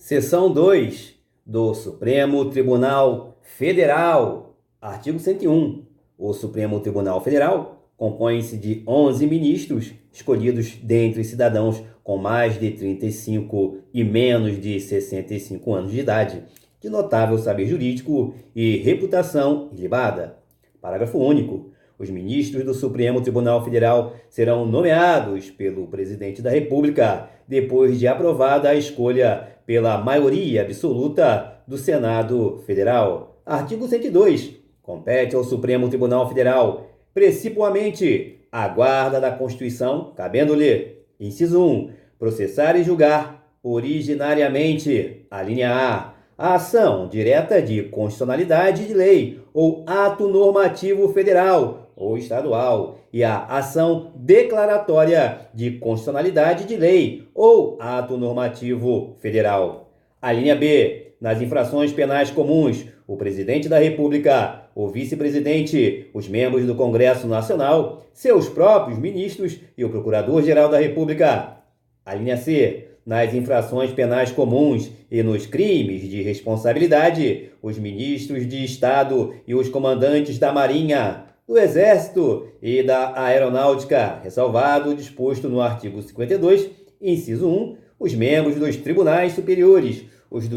Seção 2 do Supremo Tribunal Federal, artigo 101. O Supremo Tribunal Federal compõe-se de 11 ministros escolhidos dentre cidadãos com mais de 35 e menos de 65 anos de idade, de notável saber jurídico e reputação ilibada. Parágrafo único. Os ministros do Supremo Tribunal Federal serão nomeados pelo Presidente da República depois de aprovada a escolha pela maioria absoluta do Senado Federal. Artigo 102. Compete ao Supremo Tribunal Federal, principalmente, a guarda da Constituição, cabendo-lhe, inciso 1, processar e julgar originariamente, a ação direta de constitucionalidade de lei ou ato normativo federal ou estadual e a ação declaratória de constitucionalidade de lei ou ato normativo federal. A linha B, nas infrações penais comuns, o Presidente da República, o Vice-Presidente, os membros do Congresso Nacional, seus próprios ministros e o Procurador-Geral da República. A linha C, nas infrações penais comuns e nos crimes de responsabilidade, os ministros de Estado e os comandantes da Marinha, do Exército e da Aeronáutica, ressalvado o disposto no artigo 52, inciso 1, os membros dos tribunais superiores, os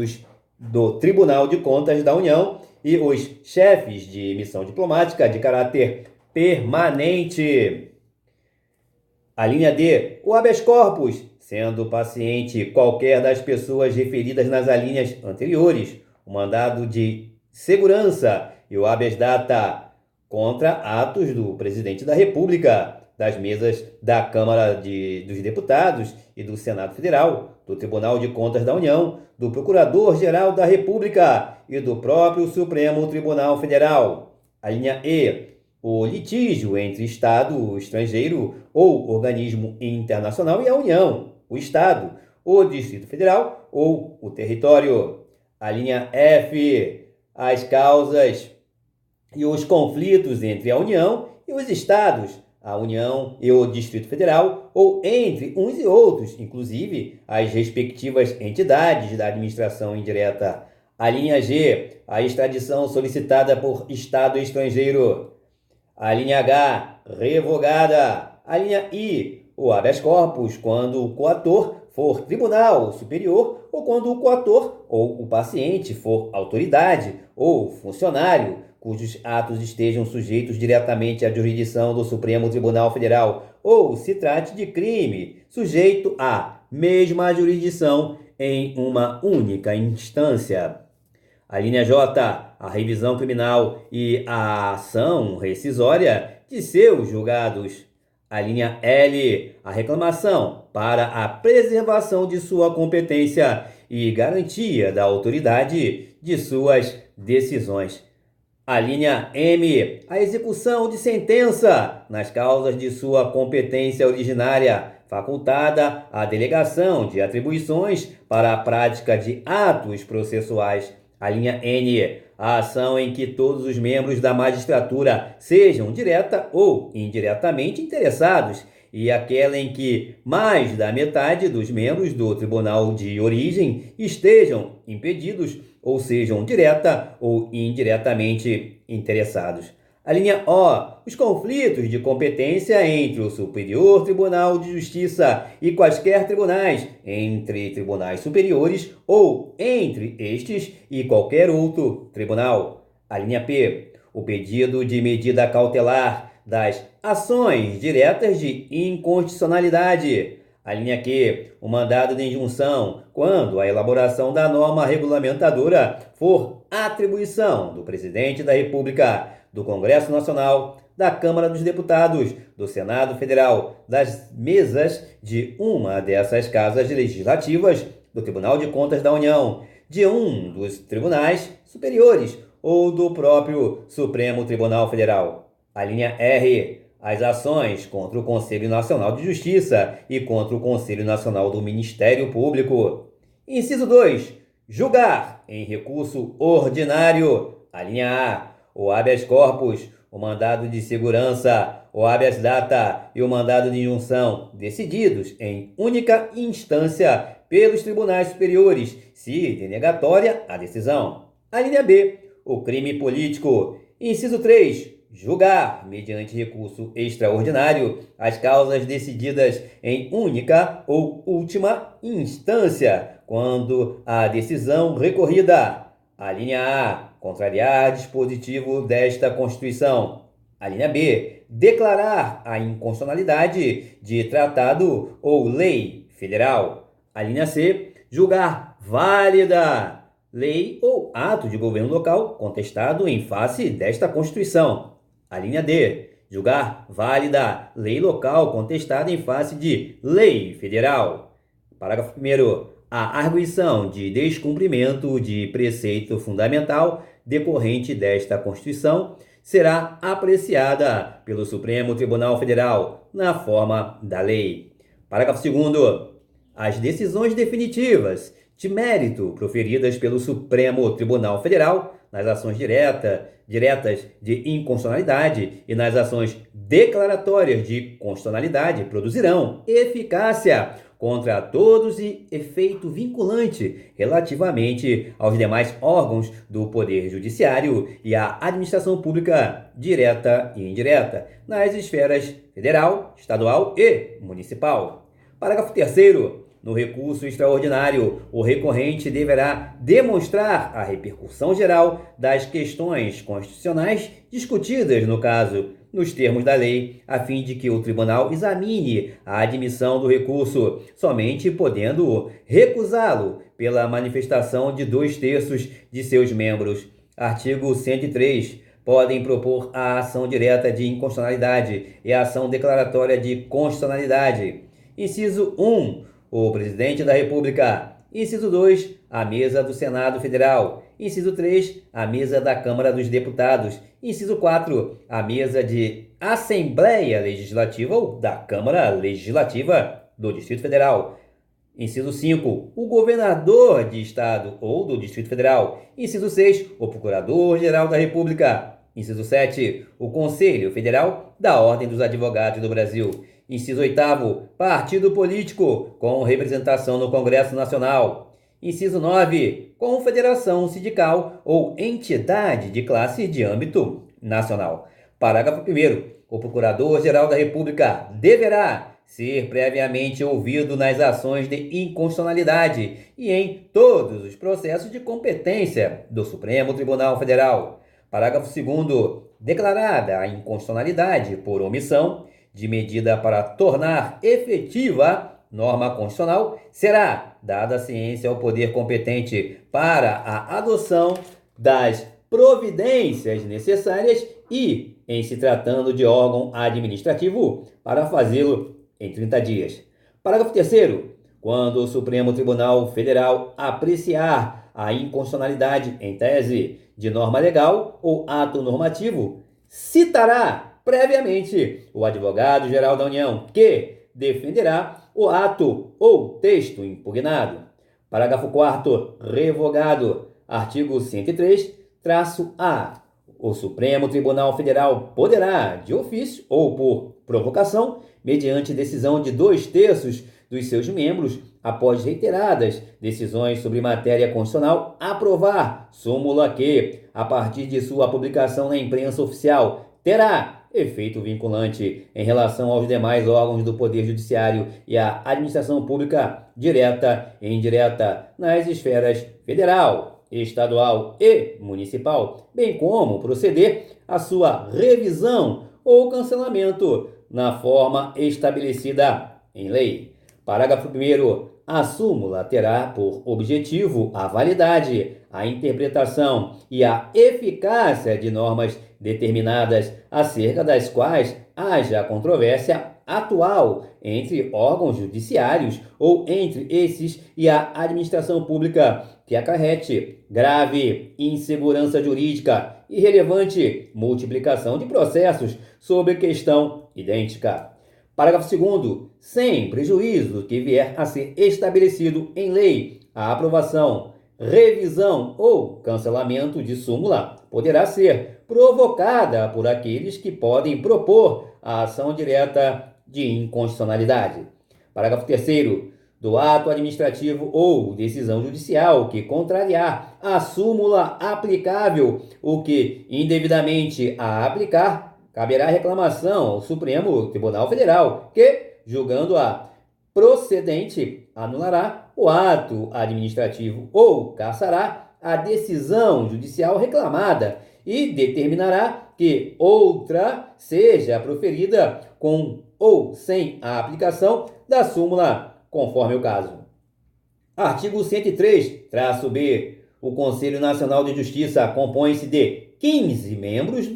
do Tribunal de Contas da União e os chefes de missão diplomática de caráter permanente. A linha D, o habeas corpus, sendo paciente qualquer das pessoas referidas nas alíneas anteriores, o mandado de segurança e o habeas data contra atos do Presidente da República, das mesas da Câmara dos Deputados e do Senado Federal, do Tribunal de Contas da União, do Procurador-Geral da República e do próprio Supremo Tribunal Federal. A linha E, o litígio entre Estado estrangeiro ou organismo internacional e a União, o Estado, o Distrito Federal ou o território. A linha F, as causas e os conflitos entre a União e os Estados, a União e o Distrito Federal, ou entre uns e outros, inclusive as respectivas entidades da administração indireta. A linha G, a extradição solicitada por Estado estrangeiro. A linha H, revogada. A linha I, o habeas corpus, quando o coator for tribunal superior ou quando o coator ou o paciente for autoridade ou funcionário, cujos atos estejam sujeitos diretamente à jurisdição do Supremo Tribunal Federal ou se trate de crime sujeito à mesma jurisdição em uma única instância. A linha J, a revisão criminal e a ação rescisória de seus julgados. A linha L, a reclamação para a preservação de sua competência e garantia da autoridade de suas decisões. A linha M, a execução de sentença nas causas de sua competência originária, facultada a delegação de atribuições para a prática de atos processuais. A linha N, a ação em que todos os membros da magistratura sejam direta ou indiretamente interessados e aquela em que mais da metade dos membros do tribunal de origem estejam impedidos ou sejam direta ou indiretamente interessados. A linha O, os conflitos de competência entre o Superior Tribunal de Justiça e quaisquer tribunais, entre tribunais superiores ou entre estes e qualquer outro tribunal. A linha P, o pedido de medida cautelar das ações diretas de inconstitucionalidade. A linha Q, o mandado de injunção, quando a elaboração da norma regulamentadora for atribuição do Presidente da República, do Congresso Nacional, da Câmara dos Deputados, do Senado Federal, das mesas de uma dessas casas legislativas, do Tribunal de Contas da União, de um dos tribunais superiores ou do próprio Supremo Tribunal Federal. A linha R, as ações contra o Conselho Nacional de Justiça e contra o Conselho Nacional do Ministério Público. Inciso 2. Julgar em recurso ordinário. A linha A, o habeas corpus, o mandado de segurança, o habeas data e o mandado de injunção, decididos em única instância pelos tribunais superiores, se denegatória a decisão. A linha B, o crime político. Inciso 3. Julgar, mediante recurso extraordinário, as causas decididas em única ou última instância, quando a decisão recorrida. A linha A, contrariar dispositivo desta Constituição. A linha B, declarar a inconstitucionalidade de tratado ou lei federal. A linha C, julgar válida lei ou ato de governo local contestado em face desta Constituição. A linha D, julgar válida lei local contestada em face de lei federal. Parágrafo 1º. A arguição de descumprimento de preceito fundamental decorrente desta Constituição será apreciada pelo Supremo Tribunal Federal na forma da lei. Parágrafo 2º. As decisões definitivas de mérito proferidas pelo Supremo Tribunal Federal nas ações diretas de inconstitucionalidade e nas ações declaratórias de constitucionalidade produzirão eficácia contra todos e efeito vinculante relativamente aos demais órgãos do Poder Judiciário e à administração pública direta e indireta nas esferas federal, estadual e municipal. Parágrafo 3º. No recurso extraordinário, o recorrente deverá demonstrar a repercussão geral das questões constitucionais discutidas no caso, nos termos da lei, a fim de que o tribunal examine a admissão do recurso, somente podendo recusá-lo pela manifestação de 2/3 de seus membros. Artigo 103. Podem propor a ação direta de inconstitucionalidade e a ação declaratória de constitucionalidade. Inciso 1. O Presidente da República. Inciso 2, a mesa do Senado Federal. Inciso 3, a mesa da Câmara dos Deputados. Inciso 4, a mesa de Assembleia Legislativa ou da Câmara Legislativa do Distrito Federal. Inciso 5, o governador de Estado ou do Distrito Federal. Inciso 6, o Procurador-Geral da República. Inciso 7, o Conselho Federal da Ordem dos Advogados do Brasil. Inciso 8º, partido político com representação no Congresso Nacional. Inciso 9, confederação sindical ou entidade de classe de âmbito nacional. Parágrafo 1º, o Procurador-Geral da República deverá ser previamente ouvido nas ações de inconstitucionalidade e em todos os processos de competência do Supremo Tribunal Federal. Parágrafo 2º, declarada a inconstitucionalidade por omissão de medida para tornar efetiva norma constitucional, será dada ciência ao poder competente para a adoção das providências necessárias e, em se tratando de órgão administrativo, para fazê-lo em 30 dias. Parágrafo 3º. Quando o Supremo Tribunal Federal apreciar a inconstitucionalidade em tese de norma legal ou ato normativo, citará previamente o advogado-geral da União, que defenderá o ato ou texto impugnado. Parágrafo 4º, revogado. Artigo 103-A. O Supremo Tribunal Federal poderá, de ofício ou por provocação, mediante decisão de 2/3 dos seus membros, após reiteradas decisões sobre matéria constitucional, aprovar súmula que, a partir de sua publicação na imprensa oficial, terá efeito vinculante em relação aos demais órgãos do Poder Judiciário e à administração pública direta e indireta nas esferas federal, estadual e municipal, bem como proceder à sua revisão ou cancelamento na forma estabelecida em lei. Parágrafo 1º. A súmula terá por objetivo a validade, a interpretação e a eficácia de normas determinadas acerca das quais haja controvérsia atual entre órgãos judiciários ou entre esses e a administração pública que acarrete grave insegurança jurídica e relevante multiplicação de processos sobre questão idêntica. Parágrafo 2º. Sem prejuízo do que vier a ser estabelecido em lei, a aprovação, revisão ou cancelamento de súmula poderá ser provocada por aqueles que podem propor a ação direta de inconstitucionalidade. Parágrafo 3º. do ato administrativo ou decisão judicial que contrariar a súmula aplicável, o que indevidamente a aplicar, caberá reclamação ao Supremo Tribunal Federal, que, julgando-a procedente, anulará o ato administrativo ou cassará a decisão judicial reclamada e determinará que outra seja proferida com ou sem a aplicação da súmula, conforme o caso. Artigo 103-B. O Conselho Nacional de Justiça compõe-se de 15 membros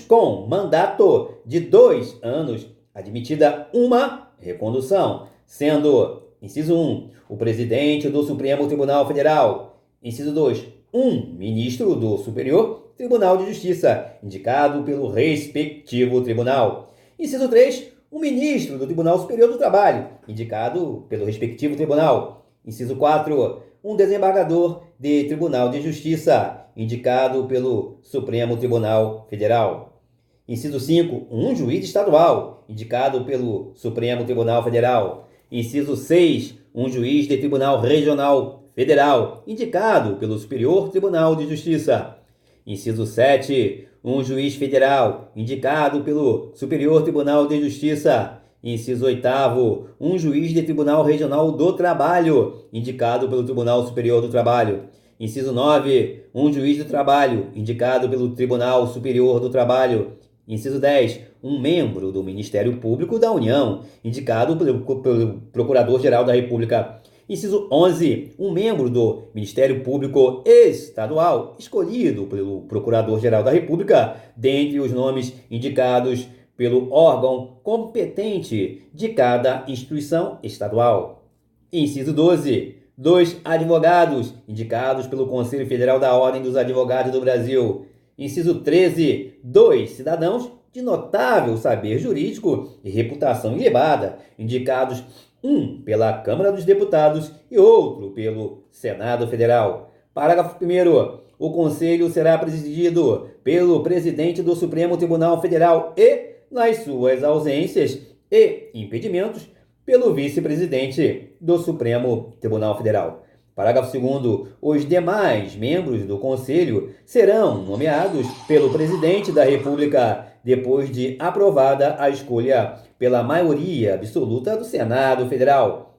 com mandato de 2 anos, admitida uma recondução, sendo, inciso 1, o presidente do Supremo Tribunal Federal, inciso 2, um ministro do Superior Tribunal de Justiça, indicado pelo respectivo tribunal. Inciso 3, um ministro do Tribunal Superior do Trabalho, indicado pelo respectivo tribunal. Inciso 4, um desembargador de Tribunal de Justiça, indicado pelo Supremo Tribunal Federal. Inciso 5, um juiz estadual, indicado pelo Supremo Tribunal Federal. Inciso 6, um juiz de Tribunal Regional Federal, indicado pelo Superior Tribunal de Justiça. Inciso 7, um juiz federal, indicado pelo Superior Tribunal de Justiça. Inciso 8º, um juiz de Tribunal Regional do Trabalho, indicado pelo Tribunal Superior do Trabalho. Inciso 9, um juiz do trabalho, indicado pelo Tribunal Superior do Trabalho. Inciso 10, um membro do Ministério Público da União, indicado pelo Procurador-Geral da República. Inciso 11, um membro do Ministério Público Estadual, escolhido pelo Procurador-Geral da República, dentre os nomes indicados pelo órgão competente de cada instituição estadual. Inciso 12, 2 advogados, indicados pelo Conselho Federal da Ordem dos Advogados do Brasil. Inciso 13, 2 cidadãos de notável saber jurídico e reputação ilibada, indicados um pela Câmara dos Deputados e outro pelo Senado Federal. Parágrafo 1º. O Conselho será presidido pelo presidente do Supremo Tribunal Federal e, nas suas ausências e impedimentos, pelo vice-presidente do Supremo Tribunal Federal. Parágrafo 2º. Os demais membros do Conselho serão nomeados pelo presidente da República depois de aprovada a escolha pela maioria absoluta do Senado Federal.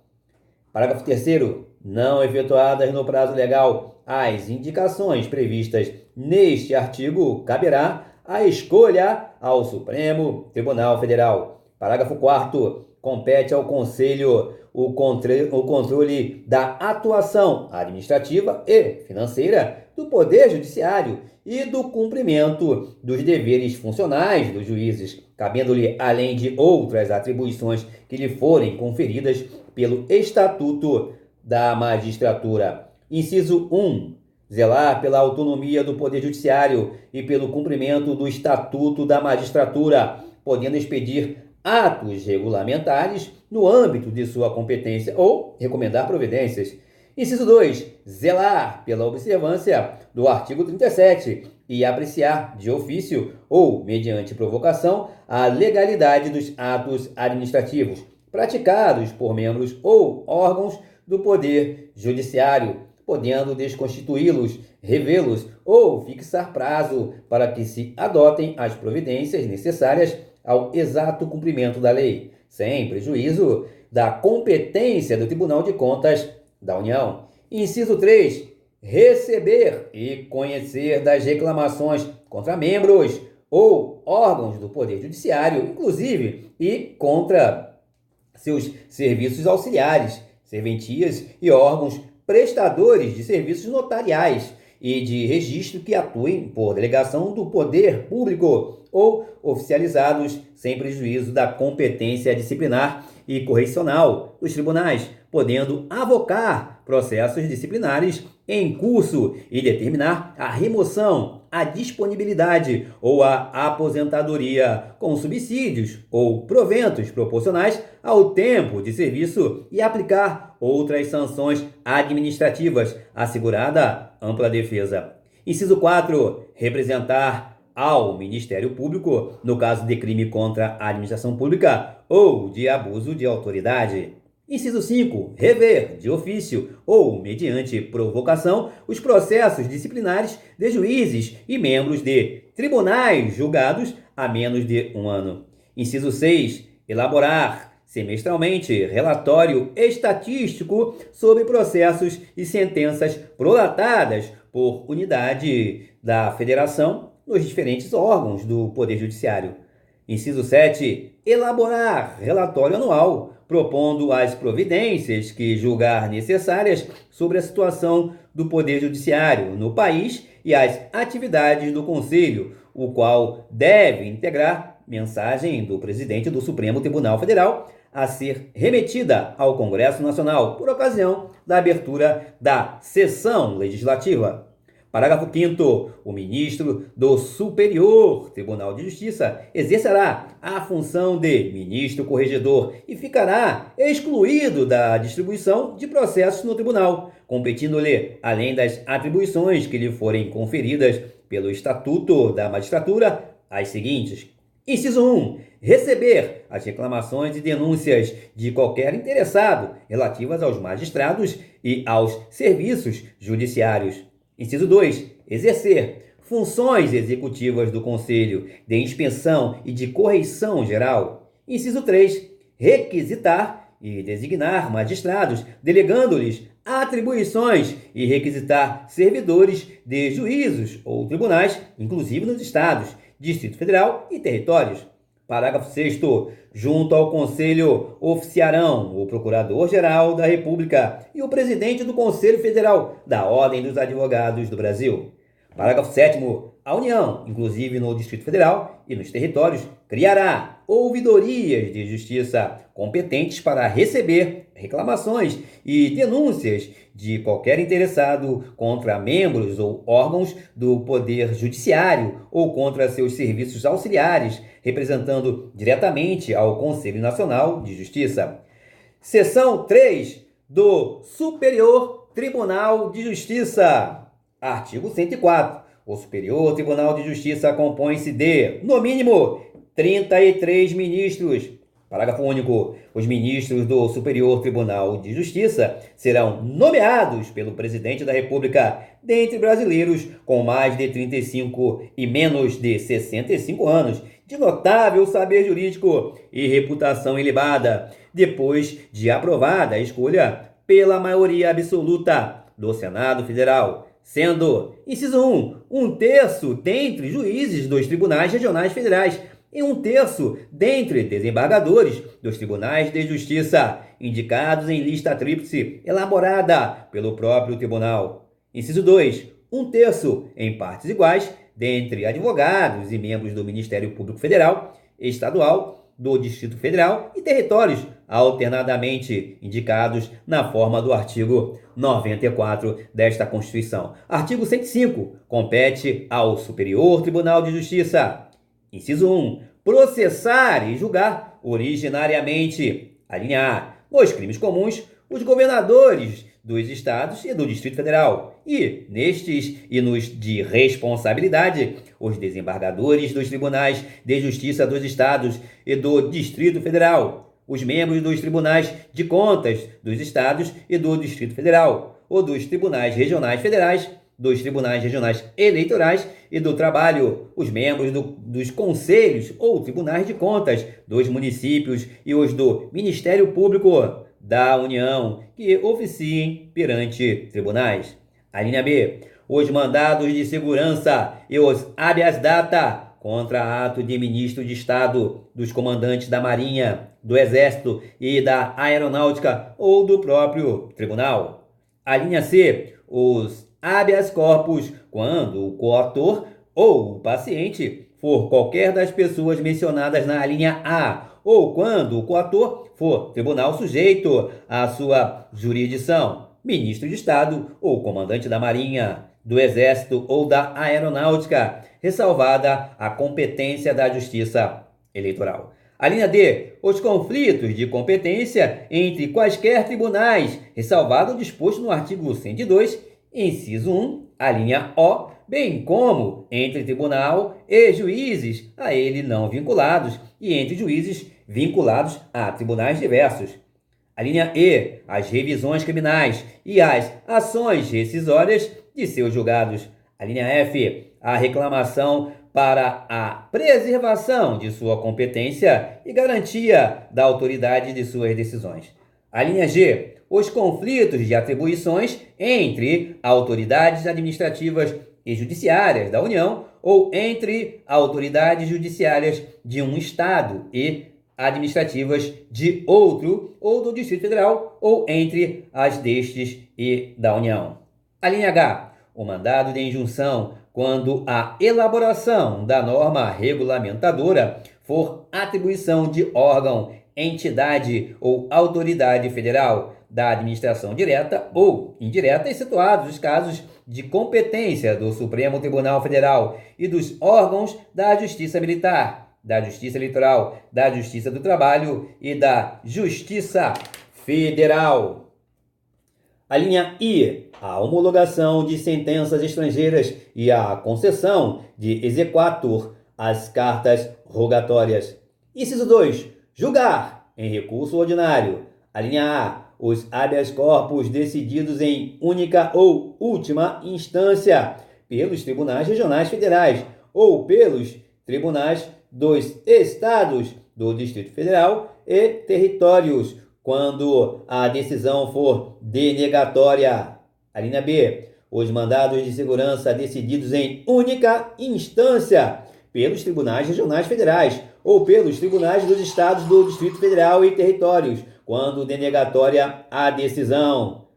Parágrafo 3º. Não efetuadas no prazo legal as indicações previstas neste artigo, caberá a escolha ao Supremo Tribunal Federal. Parágrafo 4º. Compete ao Conselho o controle da atuação administrativa e financeira do Poder Judiciário e do cumprimento dos deveres funcionais dos juízes, cabendo-lhe, além de outras atribuições que lhe forem conferidas pelo Estatuto da Magistratura. Inciso 1. Zelar pela autonomia do Poder Judiciário e pelo cumprimento do Estatuto da Magistratura, podendo expedir atos regulamentares no âmbito de sua competência ou recomendar providências. Inciso 2. Zelar pela observância do artigo 37 e apreciar de ofício ou mediante provocação a legalidade dos atos administrativos praticados por membros ou órgãos do Poder Judiciário, podendo desconstituí-los, revê-los ou fixar prazo para que se adotem as providências necessárias ao exato cumprimento da lei, sem prejuízo da competência do Tribunal de Contas da União. Inciso 3. Receber e conhecer das reclamações contra membros ou órgãos do Poder Judiciário, inclusive, e contra seus serviços auxiliares, serventias e órgãos prestadores de serviços notariais e de registro que atuem por delegação do poder público ou oficializados sem prejuízo da competência disciplinar e correcional dos tribunais, podendo avocar processos disciplinares em curso e determinar a remoção, a disponibilidade ou a aposentadoria com subsídios ou proventos proporcionais ao tempo de serviço e aplicar outras sanções administrativas, assegurada ampla defesa. Inciso 4. Representar ao Ministério Público no caso de crime contra a administração pública ou de abuso de autoridade. Inciso 5. Rever, de ofício ou mediante provocação, os processos disciplinares de juízes e membros de tribunais julgados há menos de um ano. Inciso 6. Elaborar semestralmente relatório estatístico sobre processos e sentenças prolatadas por unidade da Federação nos diferentes órgãos do Poder Judiciário. Inciso 7. Elaborar relatório anual, propondo as providências que julgar necessárias sobre a situação do Poder Judiciário no país e as atividades do Conselho, o qual deve integrar mensagem do presidente do Supremo Tribunal Federal a ser remetida ao Congresso Nacional por ocasião da abertura da sessão legislativa. Parágrafo 5º. O ministro do Superior Tribunal de Justiça exercerá a função de ministro corregedor e ficará excluído da distribuição de processos no tribunal, competindo-lhe, além das atribuições que lhe forem conferidas pelo Estatuto da Magistratura, as seguintes. Inciso 1. Receber as reclamações e denúncias de qualquer interessado relativas aos magistrados e aos serviços judiciários. Inciso 2. Exercer funções executivas do Conselho de inspeção e de correição geral. Inciso 3. Requisitar e designar magistrados, delegando-lhes atribuições e requisitar servidores de juízos ou tribunais, inclusive nos estados, Distrito Federal e territórios. Parágrafo 6º. Junto ao Conselho oficiarão o Procurador-Geral da República e o Presidente do Conselho Federal da Ordem dos Advogados do Brasil. Parágrafo 7º. A União, inclusive no Distrito Federal e nos territórios, criará ouvidorias de justiça competentes para receber reclamações e denúncias de qualquer interessado contra membros ou órgãos do Poder Judiciário ou contra seus serviços auxiliares, representando diretamente ao Conselho Nacional de Justiça. Seção 3 do Superior Tribunal de Justiça. Artigo 104. O Superior Tribunal de Justiça compõe-se de, no mínimo, 33 ministros. Parágrafo único. Os ministros do Superior Tribunal de Justiça serão nomeados pelo Presidente da República, dentre brasileiros com mais de 35 e menos de 65 anos, de notável saber jurídico e reputação ilibada, depois de aprovada a escolha pela maioria absoluta do Senado Federal, sendo, inciso 1, 1/3 dentre juízes dos tribunais regionais federais e 1/3 dentre desembargadores dos tribunais de justiça, indicados em lista tríplice elaborada pelo próprio tribunal. Inciso 2, 1/3 em partes iguais dentre advogados e membros do Ministério Público Federal, estadual, do Distrito Federal e territórios, alternadamente indicados na forma do artigo 94 desta Constituição. Artigo 105. Compete ao Superior Tribunal de Justiça. Inciso 1. Processar e julgar originariamente, alínea A, nos crimes comuns, os governadores dos estados e do Distrito Federal, e, nestes e nos de responsabilidade, os desembargadores dos tribunais de justiça dos estados e do Distrito Federal, os membros dos tribunais de contas dos estados e do Distrito Federal, ou dos tribunais regionais federais, dos tribunais regionais eleitorais e do trabalho, os membros dos conselhos ou tribunais de contas dos municípios e os do Ministério Público da União, que oficiem perante tribunais. A linha B. Os mandados de segurança e os habeas data contra ato de ministro de Estado, dos comandantes da Marinha, do Exército e da Aeronáutica ou do próprio tribunal. A linha C. Os habeas corpus quando o coautor ou o paciente for qualquer das pessoas mencionadas na linha A, ou quando o coautor for tribunal sujeito à sua jurisdição, ministro de Estado ou comandante da Marinha, do Exército ou da Aeronáutica, ressalvada a competência da Justiça Eleitoral. A linha D. Os conflitos de competência entre quaisquer tribunais, ressalvado o disposto no artigo 102, inciso 1, a linha O, bem como entre tribunal e juízes a ele não vinculados e entre juízes vinculados a tribunais diversos. A linha E, as revisões criminais e as ações rescisórias de seus julgados. A linha F, a reclamação para a preservação de sua competência e garantia da autoridade de suas decisões. A linha G, os conflitos de atribuições entre autoridades administrativas e judiciárias da União ou entre autoridades judiciárias de um Estado e administrativas de outro ou do Distrito Federal ou entre as destes e da União. A linha H, o mandado de injunção, quando a elaboração da norma regulamentadora for atribuição de órgão, entidade ou autoridade federal da administração direta ou indireta, excetuados os casos de competência do Supremo Tribunal Federal e dos órgãos da Justiça Militar, da Justiça Eleitoral, da Justiça do Trabalho e da Justiça Federal. A linha I, a homologação de sentenças estrangeiras e a concessão de exequatur às cartas rogatórias. Inciso 2, julgar em recurso ordinário. A linha A, os habeas corpus decididos em única ou última instância pelos tribunais regionais federais ou pelos tribunais dos estados, do Distrito Federal e territórios, quando a decisão for denegatória. A linha B, os mandados de segurança decididos em única instância pelos tribunais regionais federais ou pelos tribunais dos estados do Distrito Federal e territórios, quando denegatória a decisão.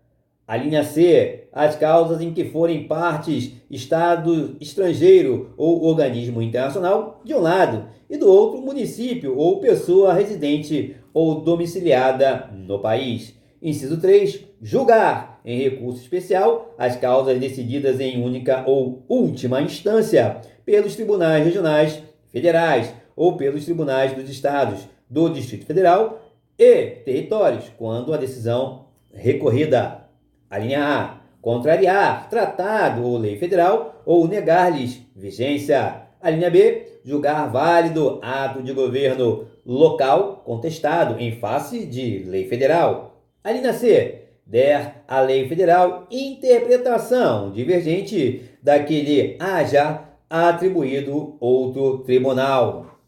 A linha C, as causas em que forem partes Estado estrangeiro ou organismo internacional de um lado e do outro município ou pessoa residente ou domiciliada no país. Inciso 3, julgar em recurso especial as causas decididas em única ou última instância pelos tribunais regionais federais ou pelos tribunais dos estados, do Distrito Federal e territórios, quando a decisão recorrida. A linha A, contrariar tratado ou lei federal ou negar-lhes vigência. A linha B, julgar válido ato de governo local contestado em face de lei federal. A linha C, der à lei federal interpretação divergente da que lhe haja atribuído outro tribunal.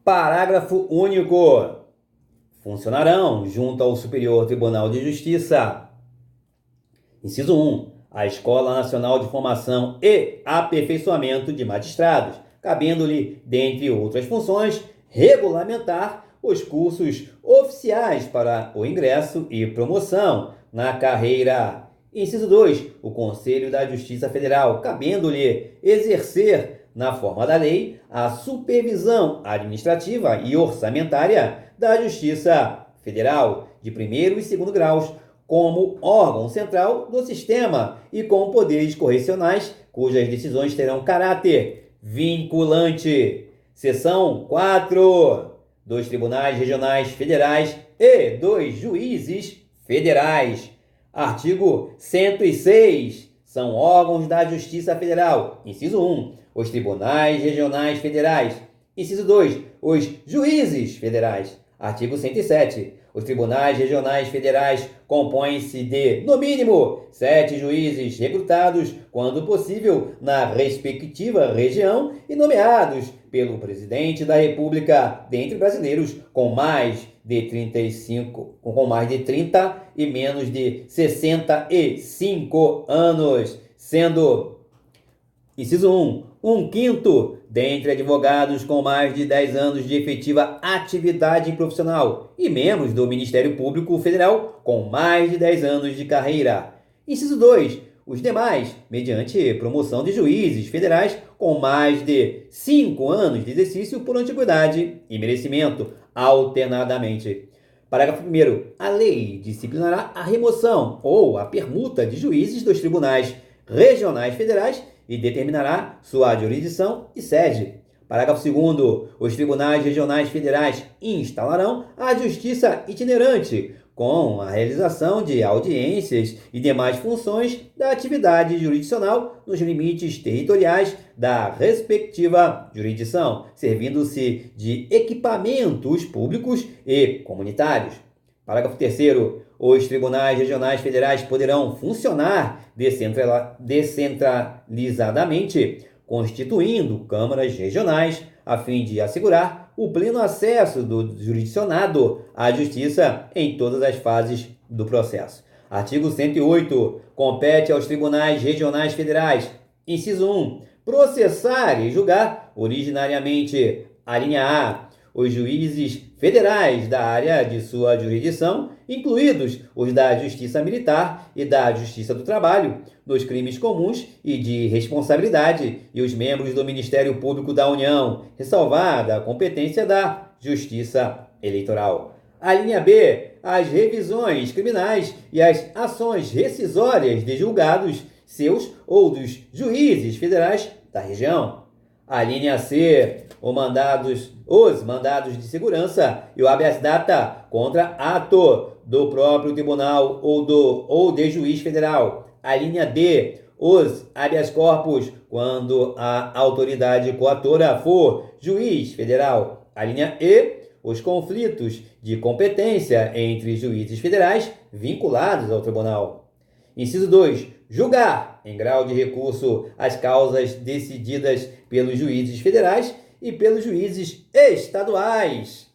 Parágrafo único. Funcionarão junto ao Superior Tribunal de Justiça. Inciso 1. A Escola Nacional de Formação e Aperfeiçoamento de Magistrados, cabendo-lhe, dentre outras funções, regulamentar os cursos oficiais para o ingresso e promoção na carreira. Inciso 2. O Conselho da Justiça Federal, cabendo-lhe exercer, na forma da lei, a supervisão administrativa e orçamentária da Justiça Federal, de primeiro e segundo graus, como órgão central do sistema e com poderes correcionais, cujas decisões terão caráter vinculante. Seção 4. Dos tribunais regionais federais e dos juízes federais. Artigo 106. São órgãos da Justiça Federal. Inciso 1. Os tribunais regionais federais. Inciso 2. Os juízes federais. Artigo 107. Os tribunais regionais federais compõem-se de, no mínimo, 7 juízes recrutados, quando possível, na respectiva região e nomeados pelo Presidente da República, dentre brasileiros com mais de 30 e menos de 65 anos, sendo, inciso 1, 1/5 dentre advogados com mais de 10 anos de efetiva atividade profissional e membros do Ministério Público Federal com mais de 10 anos de carreira. Inciso 2. Os demais, mediante promoção de juízes federais com mais de 5 anos de exercício por antiguidade e merecimento, alternadamente. Parágrafo 1º. A lei disciplinará a remoção ou a permuta de juízes dos tribunais regionais federais e determinará sua jurisdição e sede. Parágrafo 2º. Os tribunais regionais federais instalarão a justiça itinerante, com a realização de audiências e demais funções da atividade jurisdicional nos limites territoriais da respectiva jurisdição, servindo-se de equipamentos públicos e comunitários. Parágrafo 3º. Os tribunais regionais federais poderão funcionar descentralizadamente, constituindo câmaras regionais, a fim de assegurar o pleno acesso do jurisdicionado à justiça em todas as fases do processo. Artigo 108. Compete aos tribunais regionais federais, inciso 1, processar e julgar originariamente, a linha A, os juízes federais da área de sua jurisdição, incluídos os da Justiça Militar e da Justiça do Trabalho, dos crimes comuns e de responsabilidade, e os membros do Ministério Público da União, ressalvada a competência da Justiça Eleitoral. A linha B, as revisões criminais e as ações rescisórias de julgados seus ou dos juízes federais da região. A linha C, os mandados de segurança e o habeas data contra ato do próprio tribunal ou de juiz federal. A linha D, os habeas corpus quando a autoridade coatora for juiz federal. A linha E, os conflitos de competência entre juízes federais vinculados ao tribunal. Inciso 2. Julgar, em grau de recurso, as causas decididas pelos juízes federais e pelos juízes estaduais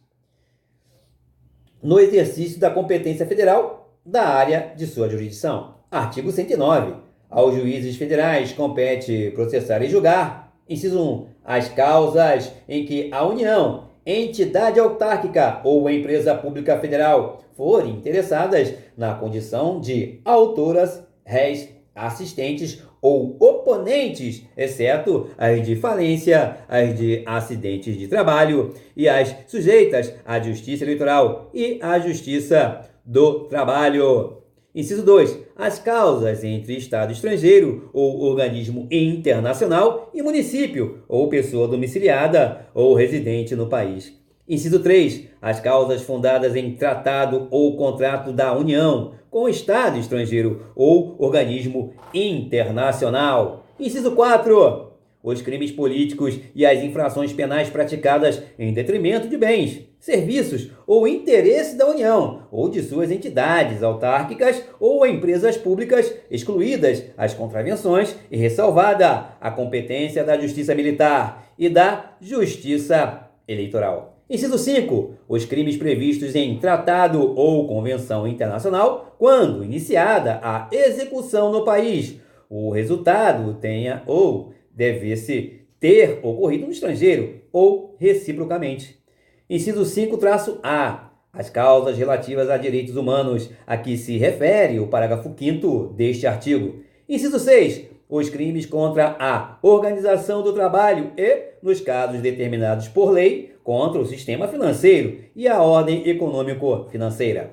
no exercício da competência federal da área de sua jurisdição. Artigo 109. Aos juízes federais compete processar e julgar, inciso 1, as causas em que a União, entidade autárquica ou empresa pública federal forem interessadas na condição de autoras, réis, assistentes ou oponentes, exceto as de falência, as de acidentes de trabalho e as sujeitas à Justiça Eleitoral e à Justiça do Trabalho. Inciso 2. As causas entre Estado estrangeiro ou organismo internacional e município ou pessoa domiciliada ou residente no país. Inciso 3. As causas fundadas em tratado ou contrato da União com o Estado estrangeiro ou organismo internacional. Inciso 4. Os crimes políticos e as infrações penais praticadas em detrimento de bens, serviços ou interesse da União ou de suas entidades autárquicas ou empresas públicas, excluídas as contravenções e ressalvada a competência da Justiça Militar e da Justiça Eleitoral. Inciso 5. Os crimes previstos em tratado ou convenção internacional, quando iniciada a execução no país, o resultado tenha ou deve-se ter ocorrido no estrangeiro ou reciprocamente. Inciso 5-A. As causas relativas a direitos humanos a que se refere o parágrafo 5º deste artigo. Inciso 6. Os crimes contra a organização do trabalho e, nos casos determinados por lei, contra o sistema financeiro e a ordem econômico-financeira.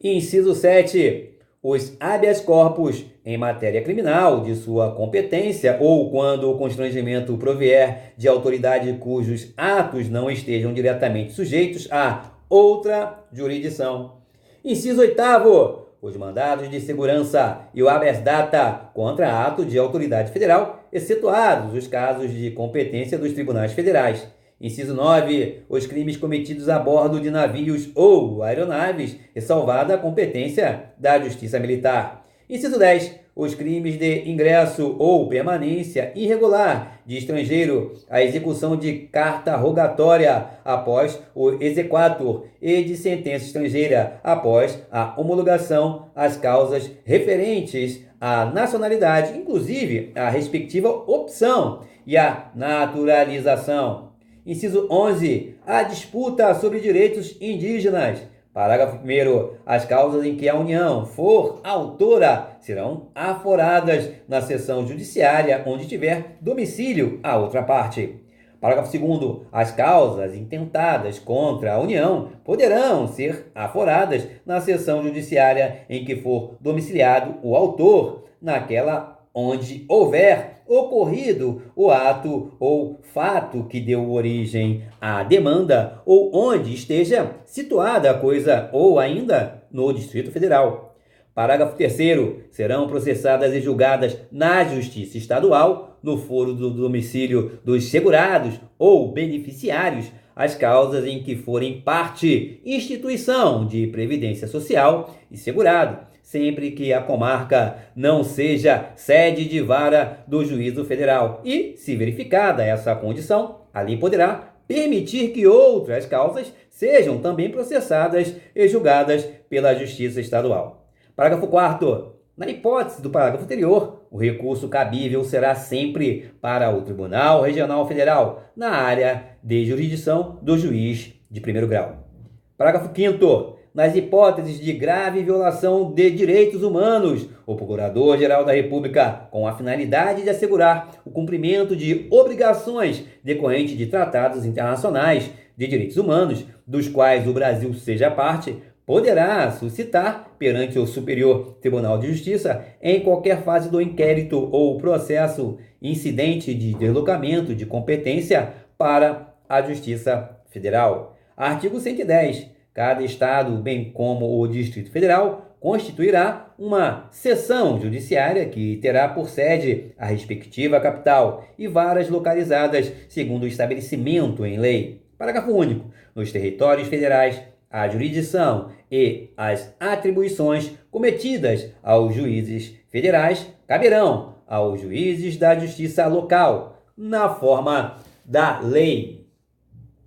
Inciso 7. Os habeas corpus em matéria criminal de sua competência ou quando o constrangimento provier de autoridade cujos atos não estejam diretamente sujeitos a outra jurisdição. Inciso 8º. Os mandados de segurança e o habeas data contra ato de autoridade federal, excetuados os casos de competência dos tribunais federais. Inciso 9. Os crimes cometidos a bordo de navios ou aeronaves, ressalvada a competência da Justiça Militar. Inciso 10. Os crimes de ingresso ou permanência irregular de estrangeiro, a execução de carta rogatória após o exequatur e de sentença estrangeira após a homologação, as causas referentes à nacionalidade, inclusive a respectiva opção e a naturalização. Inciso 11. A disputa sobre direitos indígenas. Parágrafo 1º. As causas em que a União for autora serão aforadas na seção judiciária onde tiver domicílio a outra parte. Parágrafo 2º. As causas intentadas contra a União poderão ser aforadas na seção judiciária em que for domiciliado o autor, naquela onde houver ocorrido o ato ou fato que deu origem à demanda ou onde esteja situada a coisa ou ainda no Distrito Federal. Parágrafo 3º. Serão processadas e julgadas na Justiça Estadual, no foro do domicílio dos segurados ou beneficiários, as causas em que forem parte instituição de previdência social e segurado, sempre que a comarca não seja sede de vara do juízo federal. E, se verificada essa condição, a lei poderá permitir que outras causas sejam também processadas e julgadas pela Justiça Estadual. Parágrafo 4º. Na hipótese do parágrafo anterior, o recurso cabível será sempre para o Tribunal Regional Federal, na área de jurisdição do juiz de primeiro grau. Parágrafo 5º. Nas hipóteses de grave violação de direitos humanos, o Procurador-Geral da República, com a finalidade de assegurar o cumprimento de obrigações decorrentes de tratados internacionais de direitos humanos, dos quais o Brasil seja parte, poderá suscitar perante o Superior Tribunal de Justiça, em qualquer fase do inquérito ou processo, incidente de deslocamento de competência para a Justiça Federal. Artigo 110. Cada estado, bem como o Distrito Federal, constituirá uma seção judiciária que terá por sede a respectiva capital e varas localizadas segundo o estabelecimento em lei. Parágrafo único. Nos territórios federais, a jurisdição e as atribuições cometidas aos juízes federais caberão aos juízes da justiça local, na forma da lei.